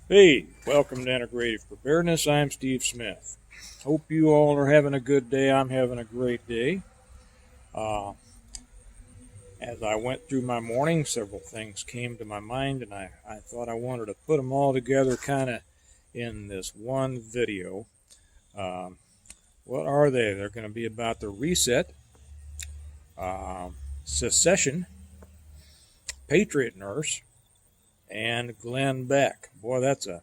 Hey, welcome to Integrative Preparedness. I'm Steve Smith. Hope you all are having a good day. I'm having a great day. Uh, as I went through my morning, several things came to my mind, and I thought I wanted to put them all together kind of in this one video. Um, what are they? They're going to be about the reset, Secession, Patriot nurse, and Glenn Beck. Boy, that's a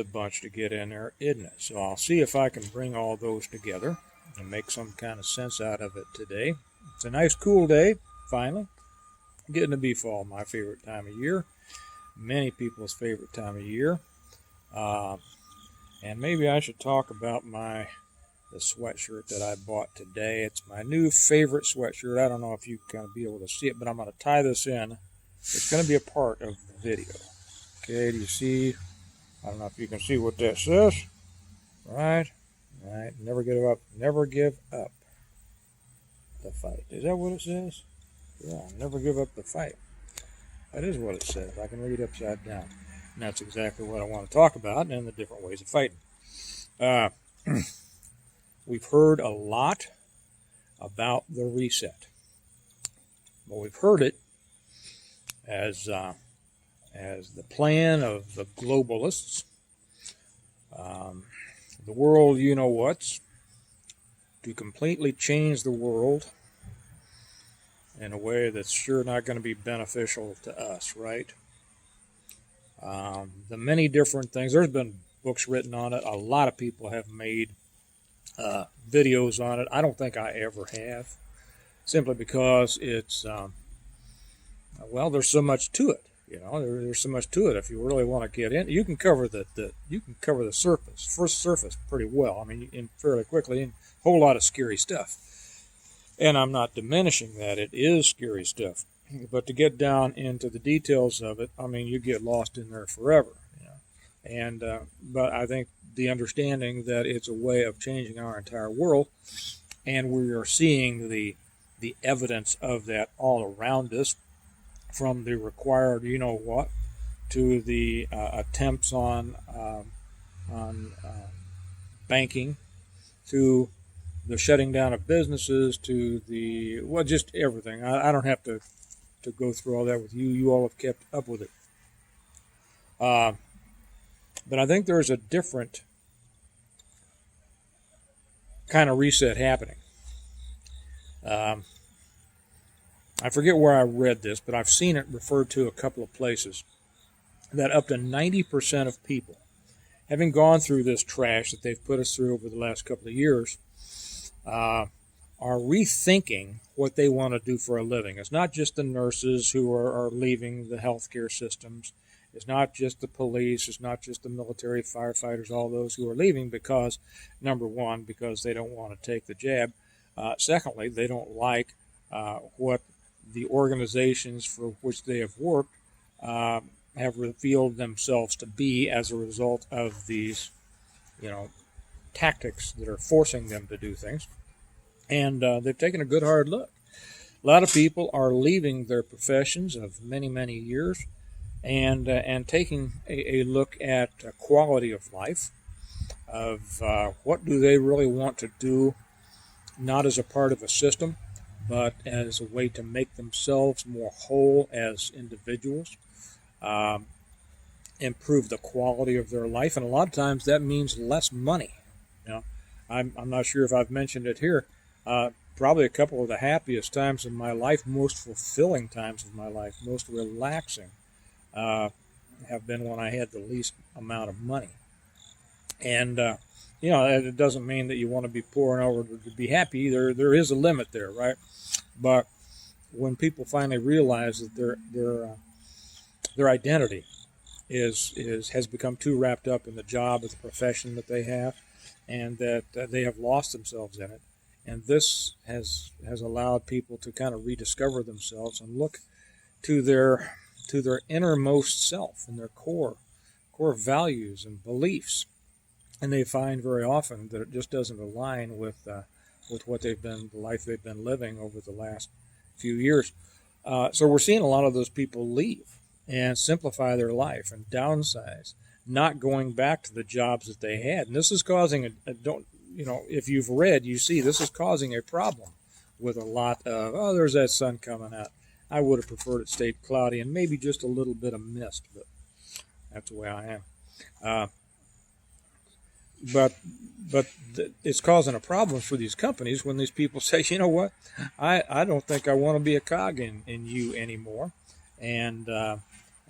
bunch to get in there, isn't it? So I'll see if I can bring all those together and make some kind of sense out of it today. It's a nice cool day, finally. Getting to be fall, my favorite time of year. Many people's favorite time of year. And maybe I should talk about the sweatshirt that I bought today. It's my new favorite sweatshirt. I don't know if you can be able to see it, but I'm going to tie this in. It's going to be a part of the video. Okay, do you see? I don't know if you can see what that says. Right. Never give up the fight. Is that what it says? Yeah, never give up the fight. That is what it says. I can read upside down. And that's exactly what I want to talk about and the different ways of fighting. We've heard a lot about the reset. But we've heard it as the plan of the globalists, the world you-know-whats, to completely change the world in a way that's sure not going to be beneficial to us, right? The many different things. There's been books written on it. A lot of people have made videos on it. I don't think I ever have, simply because it's, there's so much to it. There's so much to it. If you really want to get in, you can cover the surface pretty well. I mean, fairly quickly, and a whole lot of scary stuff. And I'm not diminishing that; it is scary stuff. But to get down into the details of it, I mean, you get lost in there forever. And but I think the understanding that it's a way of changing our entire world, and we are seeing the evidence of that all around us. From the required, to the attempts on banking, to the shutting down of businesses, to just everything. I don't have to go through all that with you. You all have kept up with it. But I think there's a different kind of reset happening. I forget where I read this, but I've seen it referred to a couple of places, that up to 90% of people, having gone through this trash that they've put us through over the last couple of years, are rethinking what they want to do for a living. It's not just the nurses who are leaving the healthcare systems. It's not just the police. It's not just the military, firefighters, all those who are leaving because, number one, because they don't want to take the jab. Secondly, they don't like what the organizations for which they have worked have revealed themselves to be as a result of these, tactics that are forcing them to do things. And they've taken a good hard look. A lot of people are leaving their professions of many, many years and taking a look at quality of life, of what do they really want to do, not as a part of a system, but as a way to make themselves more whole as individuals, improve the quality of their life, and a lot of times that means less money. I'm not sure if I've mentioned it here. Probably a couple of the happiest times of my life, most fulfilling times of my life, most relaxing, have been when I had the least amount of money. And it doesn't mean that you want to be poor in order to be happy. There is a limit there, right? But when people finally realize that their identity has become too wrapped up in the job or the profession that they have, and that they have lost themselves in it, and this has allowed people to kind of rediscover themselves and look to their innermost self and their core values and beliefs. And they find very often that it just doesn't align with what the life they've been living over the last few years. So we're seeing a lot of those people leave, and simplify their life and downsize, not going back to the jobs that they had. And this is causing if you've read, you see this is causing a problem with a lot of, there's that sun coming out. I would have preferred it stayed cloudy and maybe just a little bit of mist, but that's the way I am. But it's causing a problem for these companies when these people say, you know what, I don't think I want to be a cog in you anymore, and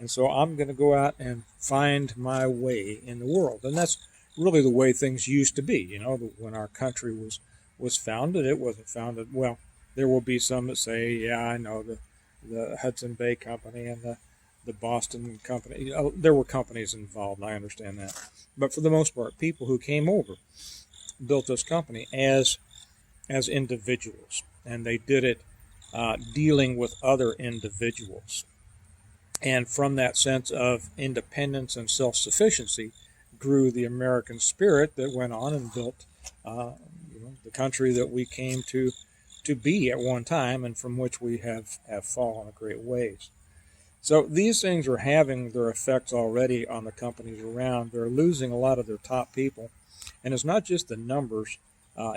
so I'm going to go out and find my way in the world. And that's really the way things used to be. When our country was founded, it wasn't founded, well, there will be some that say, yeah, I know the Hudson Bay Company and the Boston Company. There were companies involved, I understand that. But for the most part, people who came over built this company as individuals, and they did it dealing with other individuals. And from that sense of independence and self-sufficiency grew the American spirit that went on and built the country that we came to be at one time, and from which we have fallen a great ways. So these things are having their effects already on the companies around. They're losing a lot of their top people, and it's not just the numbers,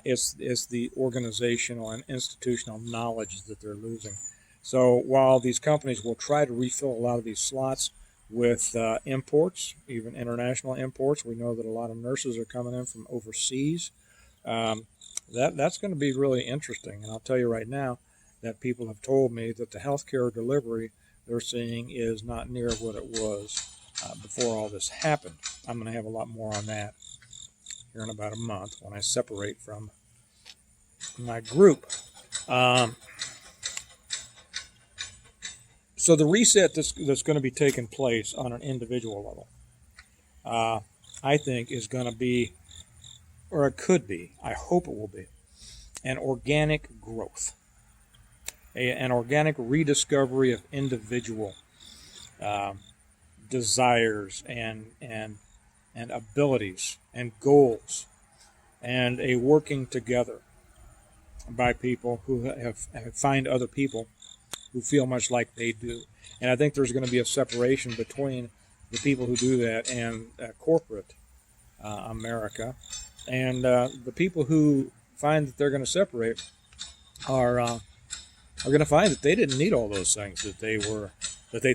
it's the organizational and institutional knowledge that they're losing. So while these companies will try to refill a lot of these slots with imports, even international imports, we know that a lot of nurses are coming in from overseas. That's going to be really interesting. And I'll tell you right now that people have told me that the healthcare delivery they're seeing is not near what it was before all this happened. I'm going to have a lot more on that here in about a month when I separate from my group. So the reset that's going to be taking place on an individual level, I think is going to be, or it could be, I hope it will be, an organic growth. An organic rediscovery of individual desires and abilities and goals, and a working together by people who have find other people who feel much like they do. And I think there's going to be a separation between the people who do that and corporate America, and the people who find that they're going to separate are going to find that they didn't need all those things that they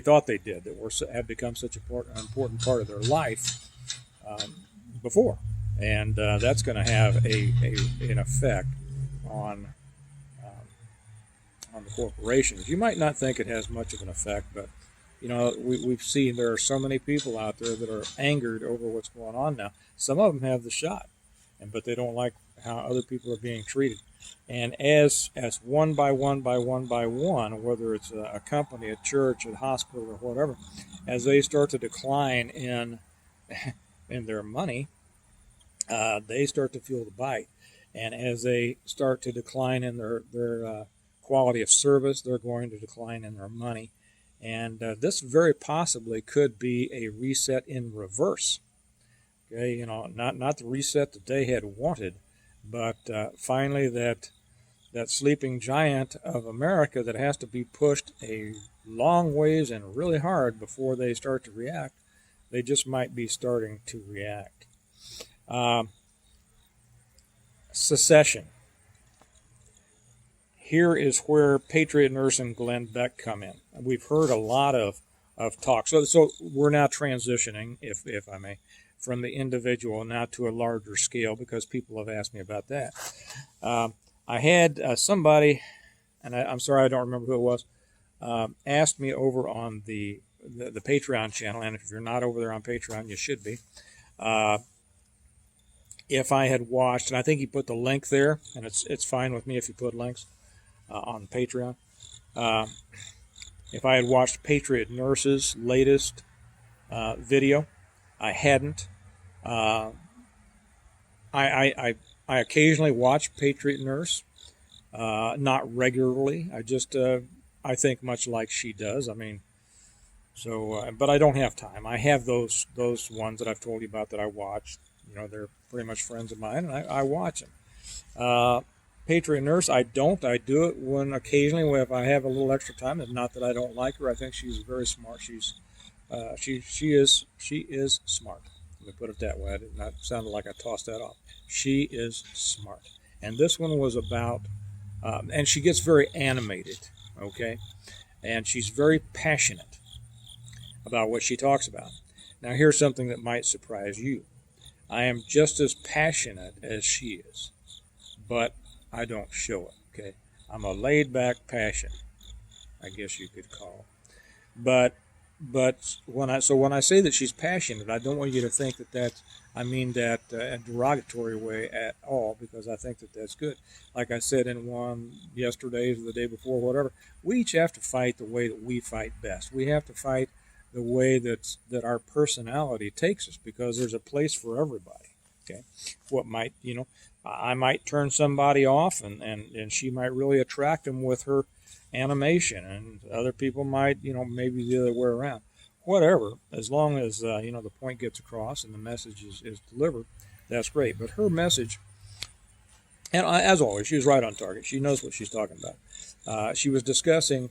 thought they did, that had become such an important part of their life before, and that's going to have an effect on the corporations. You might not think it has much of an effect, but we've seen there are so many people out there that are angered over what's going on now. Some of them have the shot, but they don't like how other people are being treated. And as one by one, whether it's a company, a church, a hospital, or whatever, as they start to decline in their money, they start to feel the bite. And as they start to decline in their quality of service, they're going to decline in their money. And this very possibly could be a reset in reverse. Okay, not the reset that they had wanted, but finally that sleeping giant of America that has to be pushed a long ways and really hard before they start to react, they just might be starting to react. Secession. Here is where Patriot Nurse and Glenn Beck come in. We've heard a lot of talk. So we're now transitioning, if I may, from the individual now to a larger scale, because people have asked me about that. I had somebody, and I'm sorry I don't remember who it was, asked me over on the Patreon channel, and if you're not over there on Patreon, you should be, if I had watched, and I think he put the link there, and it's fine with me if you put links on Patreon, if I had watched Patriot Nurse's latest video. I hadn't. I occasionally watch Patriot Nurse, not regularly. I just I think much like she does. I mean, so but I don't have time. I have those ones that I've told you about that I watch. They're pretty much friends of mine, and I watch them. Patriot Nurse, I don't. I do it when occasionally if I have a little extra time. It's not that I don't like her. I think she's very smart. She's she is smart. Let me put it that way. I did not sound like I tossed that off. She is smart, and this one was about, and she gets very animated, okay, and she's very passionate about what she talks about. Now, here's something that might surprise you. I am just as passionate as she is, but I don't show it. Okay, I'm a laid-back passion, I guess you could call it. But when I say that she's passionate, I don't want you to think that I mean that in a derogatory way at all, because I think that that's good. Like I said in one yesterday or the day before, whatever, we each have to fight the way that we fight best. We have to fight the way that our personality takes us, because there's a place for everybody. Okay, what might, I might turn somebody off, and she might really attract them with her animation, and other people might, maybe the other way around. Whatever, as long as the point gets across and the message is delivered, that's great. But her message, and as always, she was right on target. She knows what she's talking about. She was discussing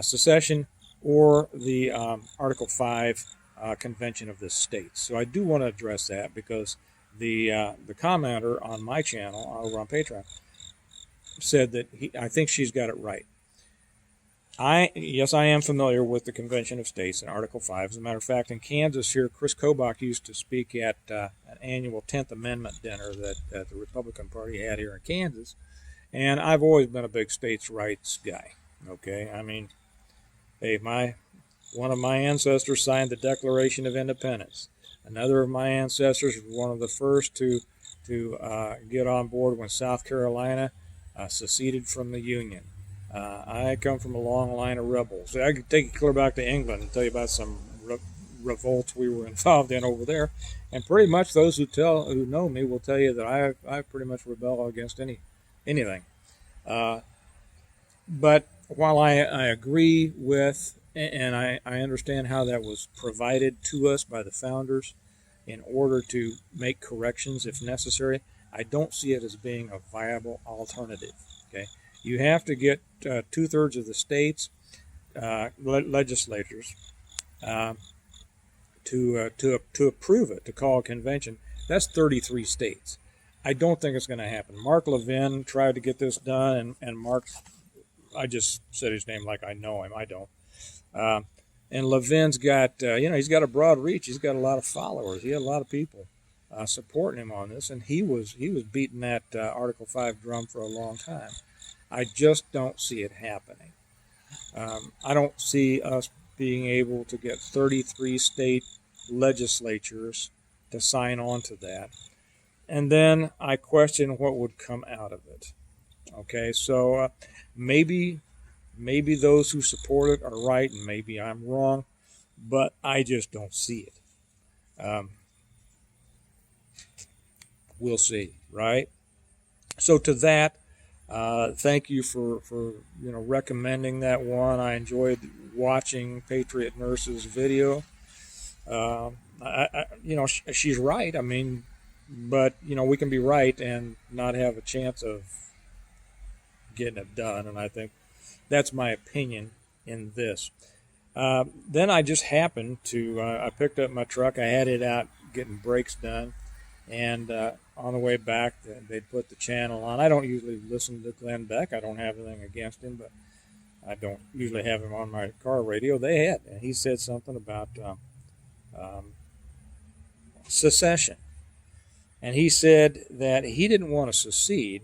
secession or the Article 5 convention of the states. So I do want to address that, because the commenter on my channel over on Patreon said that I think she's got it right. Yes, I am familiar with the Convention of States and Article 5. As a matter of fact, in Kansas here, Chris Kobach used to speak at an annual 10th Amendment dinner that the Republican Party had here in Kansas. And I've always been a big states' rights guy. Okay, I mean, hey, one of my ancestors signed the Declaration of Independence. Another of my ancestors was one of the first to get on board when South Carolina seceded from the Union. I come from a long line of rebels. I could take you clear back to England and tell you about some revolts we were involved in over there. And pretty much those who know me will tell you that I pretty much rebel against anything. But while I agree with, and I understand how that was provided to us by the founders in order to make corrections if necessary, I don't see it as being a viable alternative. Okay, you have to get 2/3 of the states legislatures to approve it, to call a convention. That's 33 states. I don't think it's going to happen. Mark Levin tried to get this done, and Mark, I just said his name like I know him. I don't. And Levin's got, he's got a broad reach. He's got a lot of followers. He had a lot of people supporting him on this, and he was beating that Article 5 drum for a long time. I just don't see it happening. I don't see us being able to get 33 state legislatures to sign on to that. And then I question what would come out of it. Okay, so maybe those who support it are right, and maybe I'm wrong, but I just don't see it. We'll see, right? So to that, thank you for recommending that one. I enjoyed watching Patriot Nurse's video. She's right. I mean, but we can be right and not have a chance of getting it done, and I think that's my opinion in this. Then I just happened to, I picked up my truck. I had it out getting brakes done. And on the way back, they'd put the channel on. I don't usually listen to Glenn Beck. I don't have anything against him, but I don't usually have him on my car radio. They had, and he said something about secession. And he said that he didn't want to secede.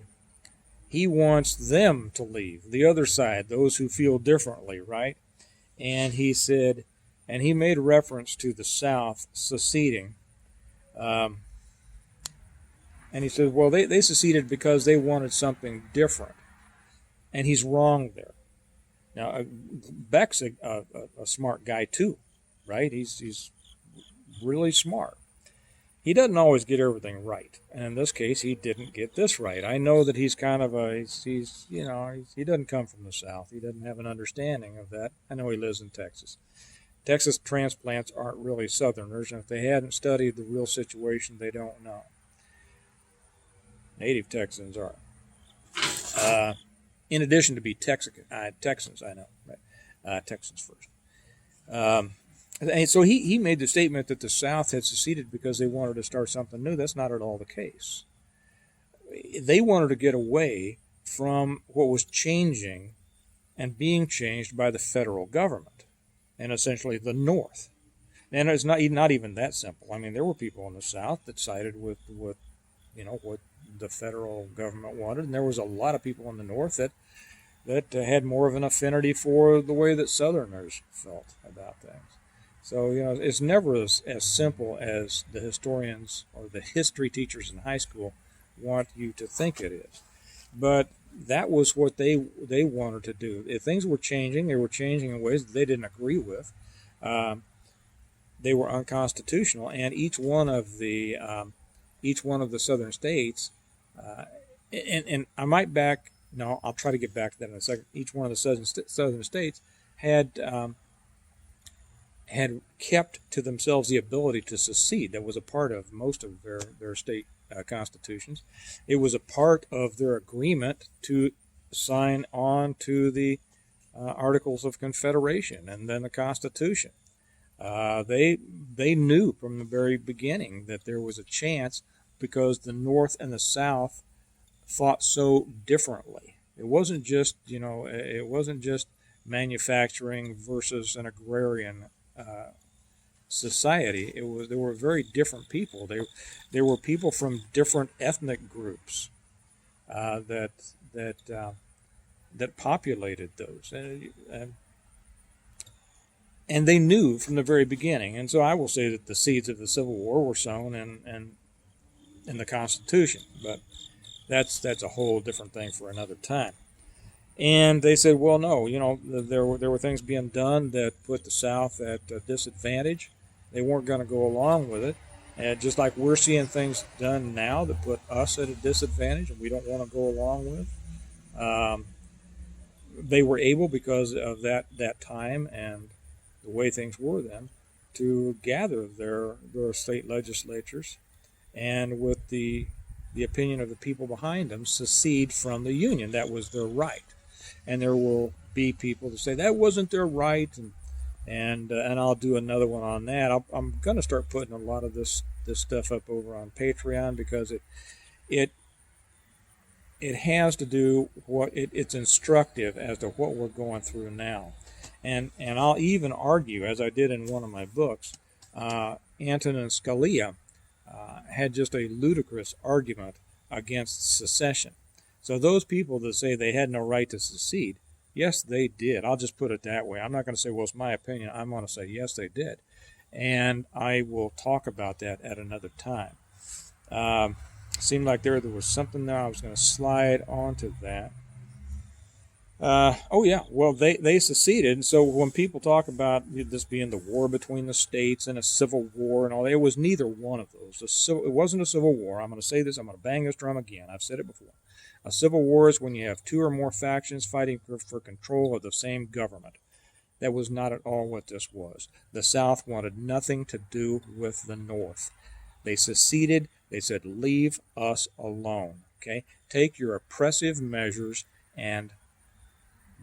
He wants them to leave, the other side, those who feel differently, right? And he said, and he made reference to the South seceding. And he said, well, they seceded because they wanted something different. And he's wrong there. Now, Beck's a smart guy too, right? He's really smart. He doesn't always get everything right. And in this case, he didn't get this right. I know that he's kind of he doesn't come from the South. He doesn't have an understanding of that. I know he lives in Texas. Texas transplants aren't really Southerners, and if they hadn't studied the real situation, they don't know. Native Texans are. In addition to be Texans, I know. Right? Texans first. And so he made the statement that the South had seceded because they wanted to start something new. That's not at all the case. They wanted to get away from what was changing and being changed by the federal government and essentially the North. And it's not even that simple. I mean, there were people in the South that sided with what the federal government wanted, and there was a lot of people in the North that had more of an affinity for the way that Southerners felt about things. So, it's never as simple as the historians or the history teachers in high school want you to think it is. But that was what they wanted to do. If things were changing, they were changing in ways that they didn't agree with. They were unconstitutional, and each one of the southern states, and I might back. No, I'll try to get back to that in a second. Each one of the southern states had kept to themselves the ability to secede. That was a part of most of their state constitutions. It was a part of their agreement to sign on to the Articles of Confederation and then the Constitution. They knew from the very beginning that there was a chance because the North and the South thought so differently. It wasn't just manufacturing versus an agrarian society. There were very different people. There were people from different ethnic groups that populated those, and they knew from the very beginning. And so I will say that the seeds of the Civil War were sown in the Constitution, but that's a whole different thing for another time. And they said, well, no, there were things being done that put the South at a disadvantage. They weren't going to go along with it. And just like we're seeing things done now that put us at a disadvantage and we don't want to go along with. They were able, because of that time and the way things were then, to gather their state legislatures and, with the opinion of the people behind them, secede from the Union. That was their right. And there will be people that say that wasn't their right, and I'll do another one on that. I'm going to start putting a lot of this stuff up over on Patreon, because it has to do it's instructive as to what we're going through now, and I'll even argue, as I did in one of my books, Antonin Scalia had just a ludicrous argument against secession. So those people that say they had no right to secede, yes, they did. I'll just put it that way. I'm not going to say, well, it's my opinion. I'm going to say, yes, they did. And I will talk about that at another time. Seemed like there was something there. I was going to slide onto that. Oh, yeah. Well, they seceded. So when people talk about this being the war between the states and a civil war and all that, it was neither one of those. It wasn't a civil war. I'm going to say this. I'm going to bang this drum again. I've said it before. A civil war is when you have two or more factions fighting for control of the same government. That was not at all what this was. The South wanted nothing to do with the North. They seceded. They said, leave us alone. Okay? Take your oppressive measures and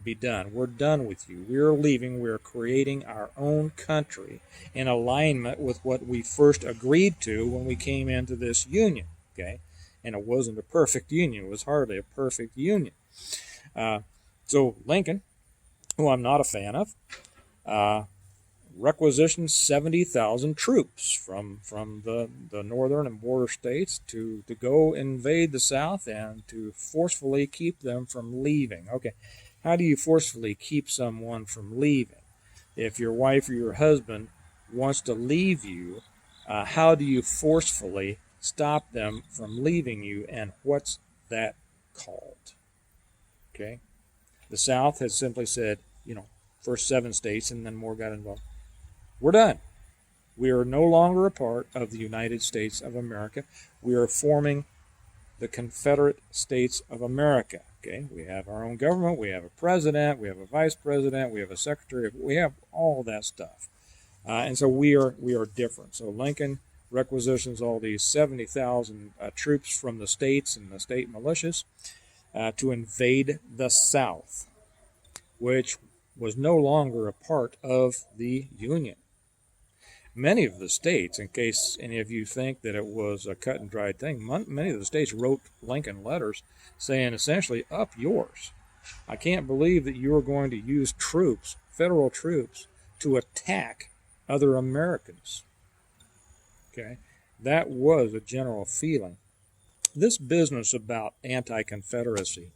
be done. We're done with you. We're leaving. We're creating our own country in alignment with what we first agreed to when we came into this union. Okay? And it wasn't a perfect union. It was hardly a perfect union. So Lincoln, who I'm not a fan of, requisitioned 70,000 troops from the northern and border states to go invade the South and to forcefully keep them from leaving. Okay, how do you forcefully keep someone from leaving? If your wife or your husband wants to leave you, how do you forcefully stop them from leaving you, and what's that called? Okay, the South has simply said, first 7 states, and then more got involved. We're done. We are no longer a part of the United States of America. We are forming the Confederate States of America. Okay, we have our own government. We have a president. We have a vice president. We have a secretary. We have all that stuff, and so we are different. So Lincoln requisitions all these 70,000 troops from the states and the state militias to invade the South, which was no longer a part of the Union. many of the states, in case any of you think that it was a cut and dried thing, many of the states wrote Lincoln letters saying essentially, up yours. I can't believe that you are going to use troops, federal troops, to attack other Americans. Okay, that was a general feeling. This business about anti-Confederacy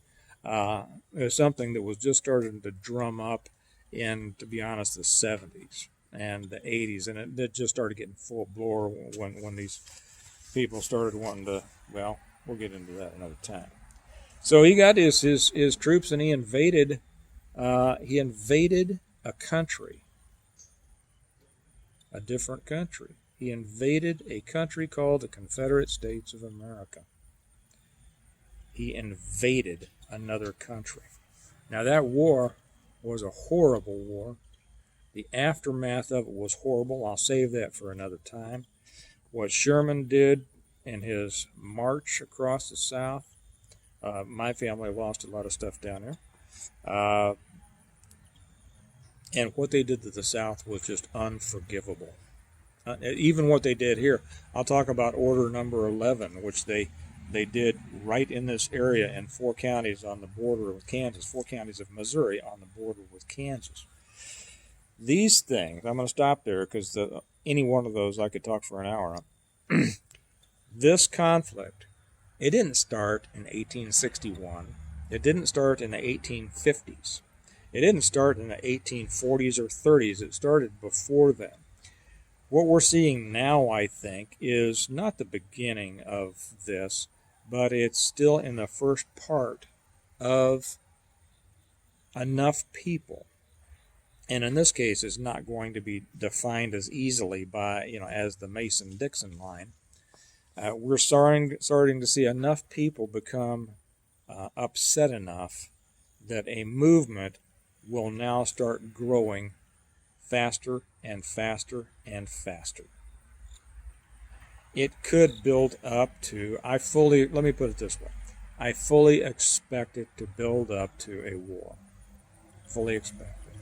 is something that was just starting to drum up in, to be honest, the 70s and the 80s, and it just started getting full bore when these people started wanting to, well, we'll get into that another time. So he got his troops, and he invaded a country, a different country. He invaded a country called the Confederate States of America. He invaded another country. Now that war was a horrible war. The aftermath of it was horrible. I'll save that for another time. What Sherman did in his march across the South, my family lost a lot of stuff down there. And what they did to the South was just unforgivable. Even what they did here, I'll talk about Order Number 11, which they did right in this area in 4 counties on the border with Kansas, 4 counties of Missouri on the border with Kansas. These things, I'm going to stop there because any one of those I could talk for an hour on. This conflict, it didn't start in 1861. It didn't start in the 1850s. It didn't start in the 1840s or 30s. It started before then. What we're seeing now, I think, is not the beginning of this, but it's still in the first part of enough people. And in this case, it's not going to be defined as easily by, as the Mason-Dixon line. We're starting to see enough people become upset enough that a movement will now start growing faster and faster and faster. It could build up to, let me put it this way, I fully expect it to build up to a war. Fully expect it.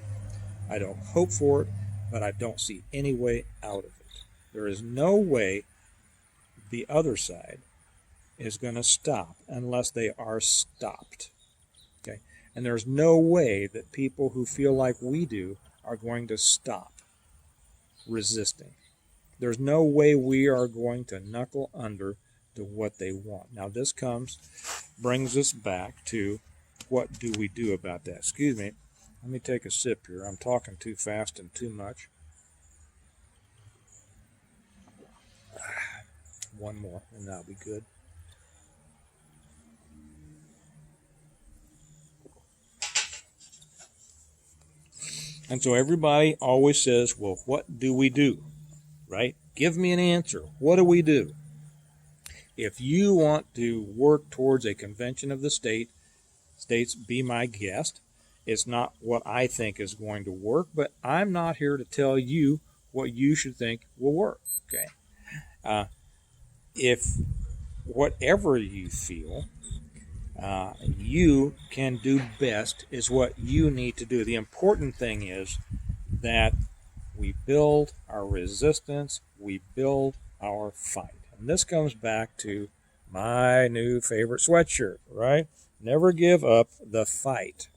I don't hope for it, but I don't see any way out of it. There is no way the other side is going to stop unless they are stopped. Okay? And there's no way that people who feel like we do are going to stop resisting. There's no way we are going to knuckle under to what they want. Now this brings us back to what do we do about that? Excuse me. Let me take a sip here. I'm talking too fast and too much. One more, and that'll be good. And so everybody always says, well, what do we do? Right? Give me an answer. What do we do? If you want to work towards a convention of the states, be my guest. It's not what I think is going to work, but I'm not here to tell you what you should think will work. Okay? If whatever you feel you can do best is what you need to do. The important thing is that we build our resistance, we build our fight. And this comes back to my new favorite sweatshirt, right? Never give up the fight.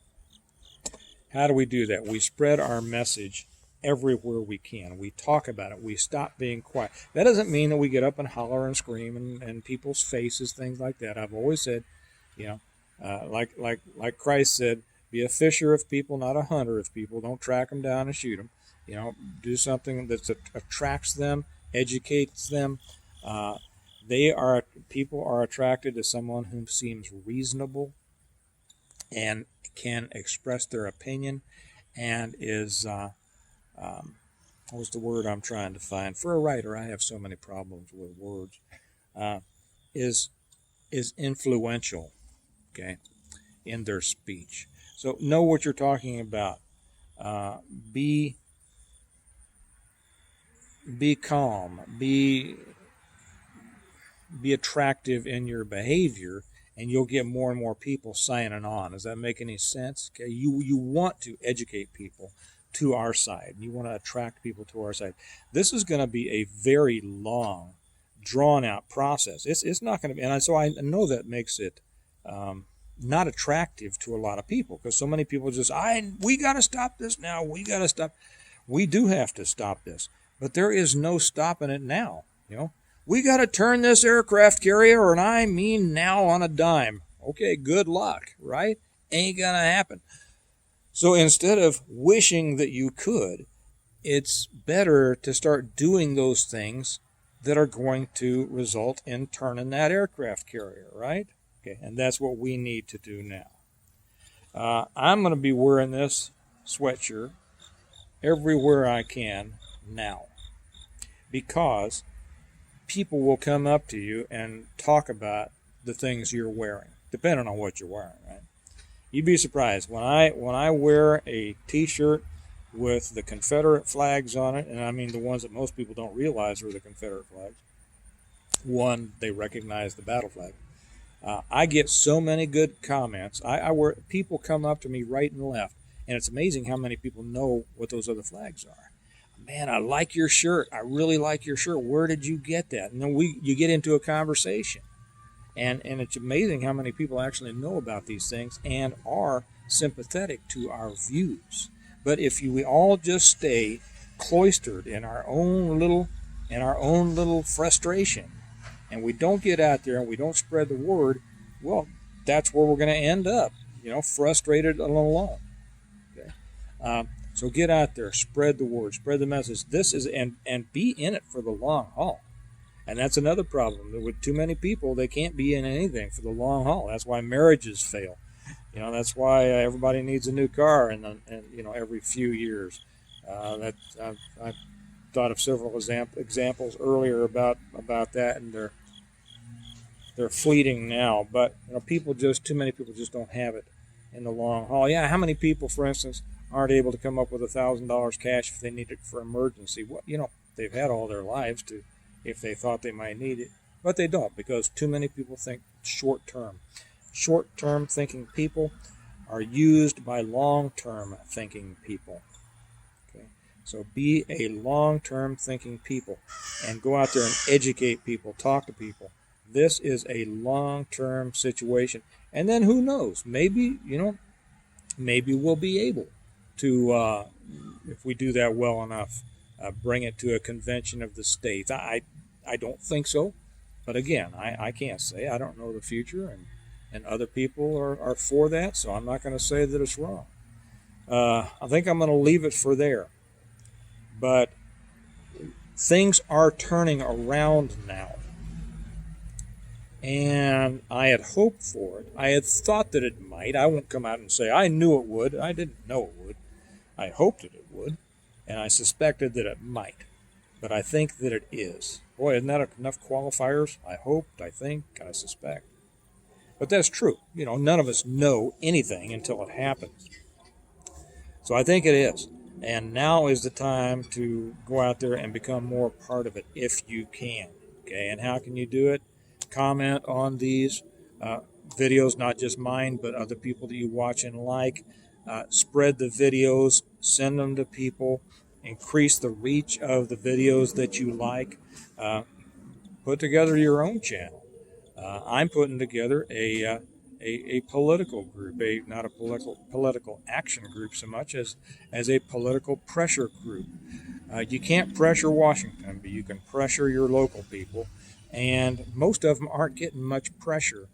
How do we do that? We spread our message everywhere we can. We talk about it. We stop being quiet. That doesn't mean that we get up and holler and scream in people's faces, things like that. I've always said, like Christ said, be a fisher of people, not a hunter of people. Don't track them down and shoot them. Do something that attracts them, educates them. People are attracted to someone who seems reasonable and can express their opinion and is what's the word I'm trying to find? For a writer, I have so many problems with words. Is influential, okay, in their speech. So know what you're talking about. Be calm. Be attractive in your behavior, and you'll get more and more people signing on. Does that make any sense? Okay, you want to educate people, to our side. You want to attract people to our side. This is going to be a very long, drawn-out process. It's not going to be, and so I know that makes it not attractive to a lot of people, because so many people just, we got to stop this now. We got to stop. We do have to stop this, but there is no stopping it now. We got to turn this aircraft carrier, and I mean now, on a dime. Okay, good luck, right? Ain't gonna happen. So instead of wishing that you could, it's better to start doing those things that are going to result in turning that aircraft carrier, right? Okay, and that's what we need to do now. I'm going to be wearing this sweatshirt everywhere I can now, because people will come up to you and talk about the things you're wearing, depending on what you're wearing, right? You'd be surprised when I wear a T-shirt with the Confederate flags on it, and I mean the ones that most people don't realize are the Confederate flags. One, they recognize the battle flag. I get so many good comments. People come up to me right and left, and it's amazing how many people know what those other flags are. Man, I like your shirt. I really like your shirt. Where did you get that? And then you get into a conversation. And it's amazing how many people actually know about these things and are sympathetic to our views. But if we all just stay cloistered in our own little frustration, and we don't get out there and we don't spread the word, well, that's where we're going to end up, frustrated and alone. Okay. So get out there, spread the word, spread the message. This is and be in it for the long haul. And that's another problem. With too many people, they can't be in anything for the long haul. That's why marriages fail. That's why everybody needs a new car and every few years. I've thought of several examples earlier about that, and they're fleeting now. But too many people just don't have it in the long haul. Yeah, how many people, for instance, aren't able to come up with $1,000 cash if they need it for emergency? Well, they've had all their lives to, if they thought they might need it, but they don't, because too many people think short term. Short-term thinking people are used by long-term thinking people. Okay, so be a long-term thinking people and go out there and educate people, talk to people. This is a long-term situation, and then who knows? Maybe we'll be able to, if we do that well enough, bring it to a convention of the states. I don't think so, but again, I can't say. I don't know the future, and other people are for that, so I'm not going to say that it's wrong. I think I'm going to leave it for there. But things are turning around now, and I had hoped for it. I had thought that it might. I won't come out and say I knew it would. I didn't know it would. I hoped that it would, and I suspected that it might. But I think that it is. Boy, isn't that enough qualifiers? I hoped, I think, I suspect. But that's true. None of us know anything until it happens. So I think it is. And now is the time to go out there and become more part of it if you can. Okay, and how can you do it? Comment on these videos, not just mine, but other people that you watch and like. Spread the videos, send them to people, increase the reach of the videos that you like. Put together your own channel. I'm putting together a political group, not a political action group so much as a political pressure group. You can't pressure Washington, but you can pressure your local people, and most of them aren't getting much pressure.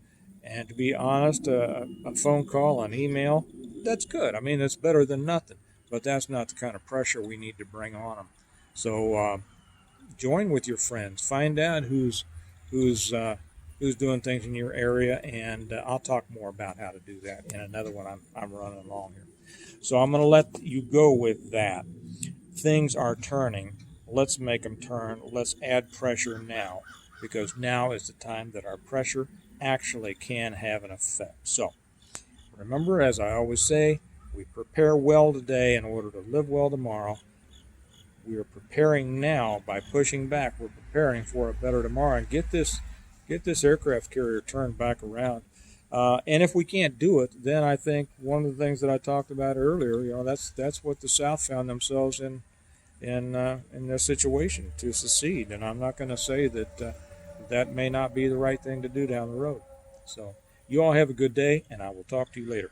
And to be honest, a phone call, an email, that's good. I mean, it's better than nothing, but that's not the kind of pressure we need to bring on them. So join with your friends. Find out who's doing things in your area, and I'll talk more about how to do that in another one I'm running along here. So I'm going to let you go with that. Things are turning. Let's make them turn. Let's add pressure now, because now is the time that our pressure actually can have an effect. So remember, as I always say, we prepare well today in order to live well tomorrow. We are preparing now by pushing back. We're preparing for a better tomorrow, and get this aircraft carrier turned back around. And if we can't do it, then I think one of the things that I talked about earlier, that's what the South found themselves in this situation, to secede. And I'm not going to say that that may not be the right thing to do down the road. So you all have a good day, and I will talk to you later.